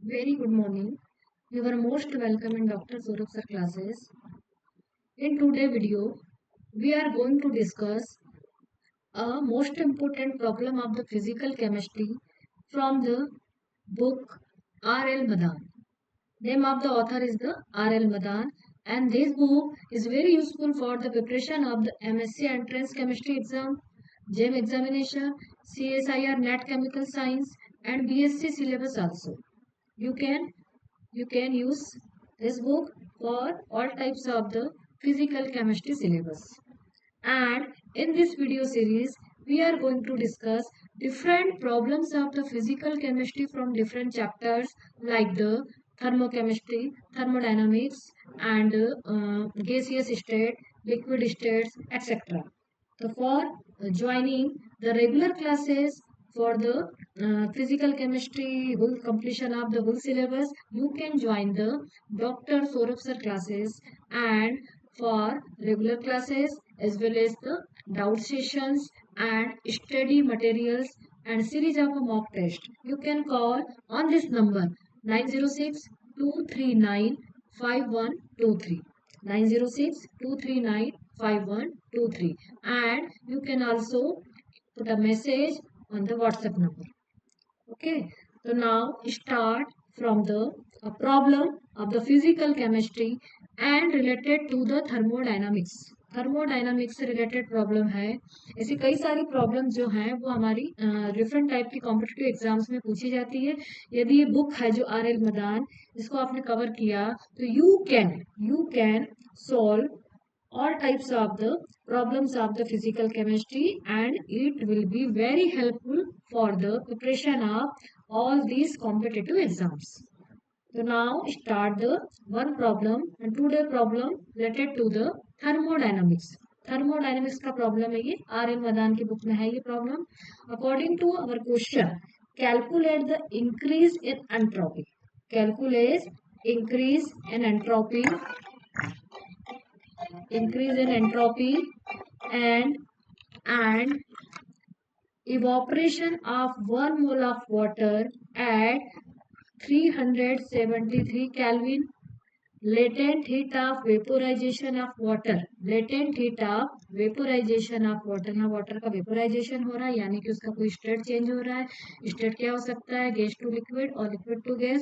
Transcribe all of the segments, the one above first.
Very good morning. You are most welcome in Dr. Saurabh sir classes. In today's video, we are going to discuss a most important problem of the physical chemistry from the book R.L. Madan. Name of the author is the R.L. Madan, and this book is very useful for the preparation of the M.Sc entrance chemistry exam, JAM examination, CSIR NET chemical science, and B.Sc syllabus also. You can you can use this book for all types of the physical chemistry syllabus. And in this video series, we are going to discuss different problems of the physical chemistry from different chapters like the thermochemistry, thermodynamics, and gaseous state, liquid states, etc. So for joining the regular classes for the physical chemistry whole completion of the whole syllabus, you can join the Dr. Saurabh sir classes, and for regular classes as well as the doubt sessions and study materials and series of a mock test, you can call on this number 906 239 5123. 906-239-5123, and you can also put a message on the WhatsApp number. Okay, so now start from the problem of the physical chemistry and related to the thermodynamics. Thermodynamics से related problem है. ऐसी कई सारी problem जो हैं वो हमारी different type की कॉम्पिटिटिव एग्जाम्स में पूछी जाती है. यदि ये बुक है जो आर एल मदान, इसको आपने कवर किया तो you can solve all types of the problems of the physical chemistry, and it will be very helpful for the preparation of all these competitive exams. So now start the one problem, and today problem related to the thermodynamics. Thermodynamics का problem है ये, are N Madan की book में है ये problem. According to our question, calculate the increase in entropy. Calculate increase in entropy, increase in entropy and and evaporation of 1 mole of water at 373 Kelvin. Latent heat of vaporization of water. Latent heat of vaporization of water. यहाँ water का vaporization हो रहा है, यानी कि उसका कोई state change हो रहा है. State क्या हो सकता है? Gas to liquid और liquid to gas.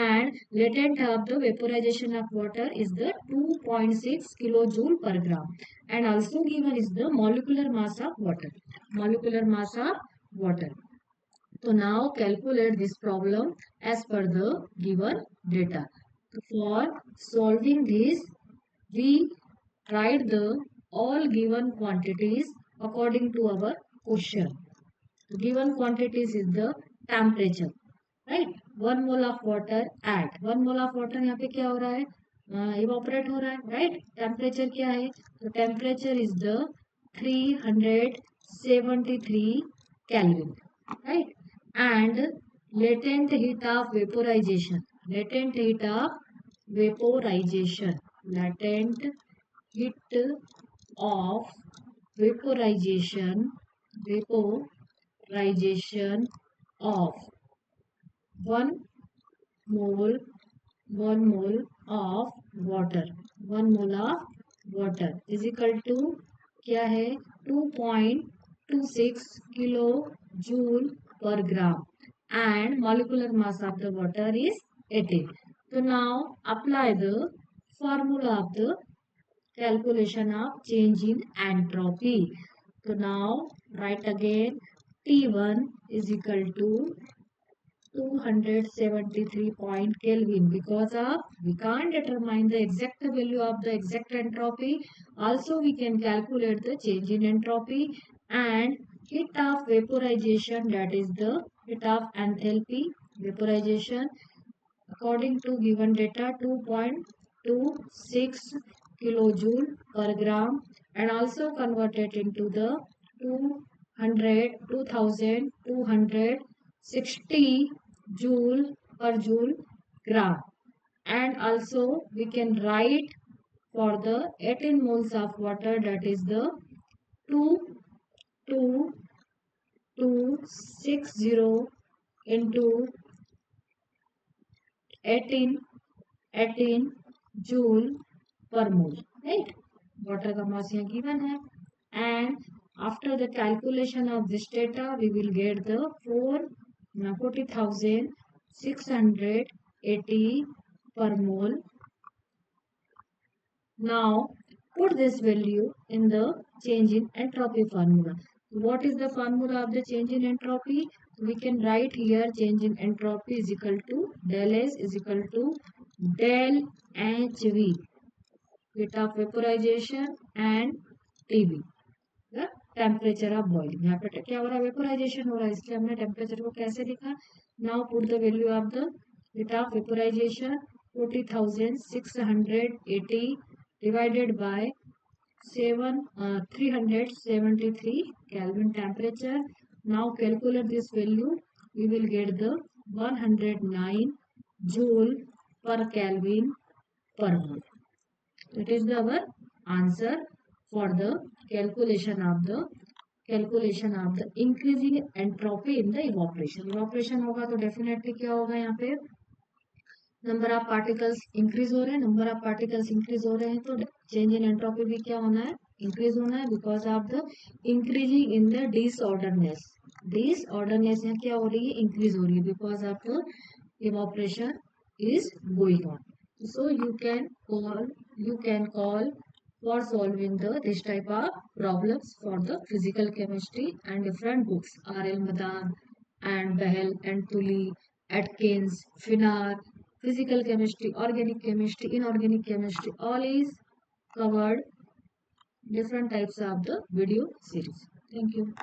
And latent of the vaporization of water is the 2.6 kilojoule per gram. And also given is the molecular mass of water. Molecular mass of water. So now calculate this problem as per the given data. For solving this, we write the all given quantities according to our question. The given quantities is the temperature, right? 1 mole of water at 1 mole of water यहाँ पे क्या हो रहा है? Evaporate हो रहा है, right? Temperature क्या है? तो temperature is the 373 Kelvin, right? And latent heat of vaporization. Latent heat of vaporization. Latent heat of vaporization. Vaporization of 1 mole 1 mole of water. 1 mole of water is equal to क्या है? 2.26 kilo joule per gram, and molecular mass of the water is 80. So now apply the formula of the calculation of change in entropy. So now write again, T1 is equal to 273 point Kelvin, because of we can't determine the exact value of the exact entropy. Also we can calculate the change in entropy. And heat of vaporization, that is the heat of enthalpy vaporization, according to given data 2.26 kilojoule per gram, and also convert it into the 2260 joule per joule gram. And also we can write for the 18 moles of water, that is the 22260 into 18 18 joule per mole, right? Water का mass यहाँ given है, and after the calculation of this data we will get the 40,680 per mole. Now put this value in the change in entropy formula. What is the formula of the change in entropy? We can write here change in entropy is equal to del S is equal to del HV, rate of vaporization, and TB, the temperature of boiling. यहाँ पे क्या हो रहा है, vaporisation हो रहा है, इसलिए हमने टेम्परेचर को कैसे लिखा. Now put the value of the rate of vaporization 40,680 divided by 373 Kelvin temperature. Now calculate this value. We will get the 109 joule per Kelvin per mole. It is our answer for the calculation of the increasing entropy in the evaporation. Evaporation होगा तो definitely क्या होगा, यहाँ पे number of particles increase हो रहे हैं. Number of particles increase हो रहे हैं तो चेंज इन एंट्रोपी भी क्या होना है, इंक्रीज होना है, because of the increasing in the disorderness. Disorderness यहाँ क्या हो रही है, इंक्रीज हो रही है, because of the evaporation is going on. So you can call for solving this type of problems for the physical chemistry and different books. R.L. Madan and Behel and Tully, Atkins, Finar, physical chemistry, organic chemistry, inorganic chemistry, all is covered different types of the video series. Thank you.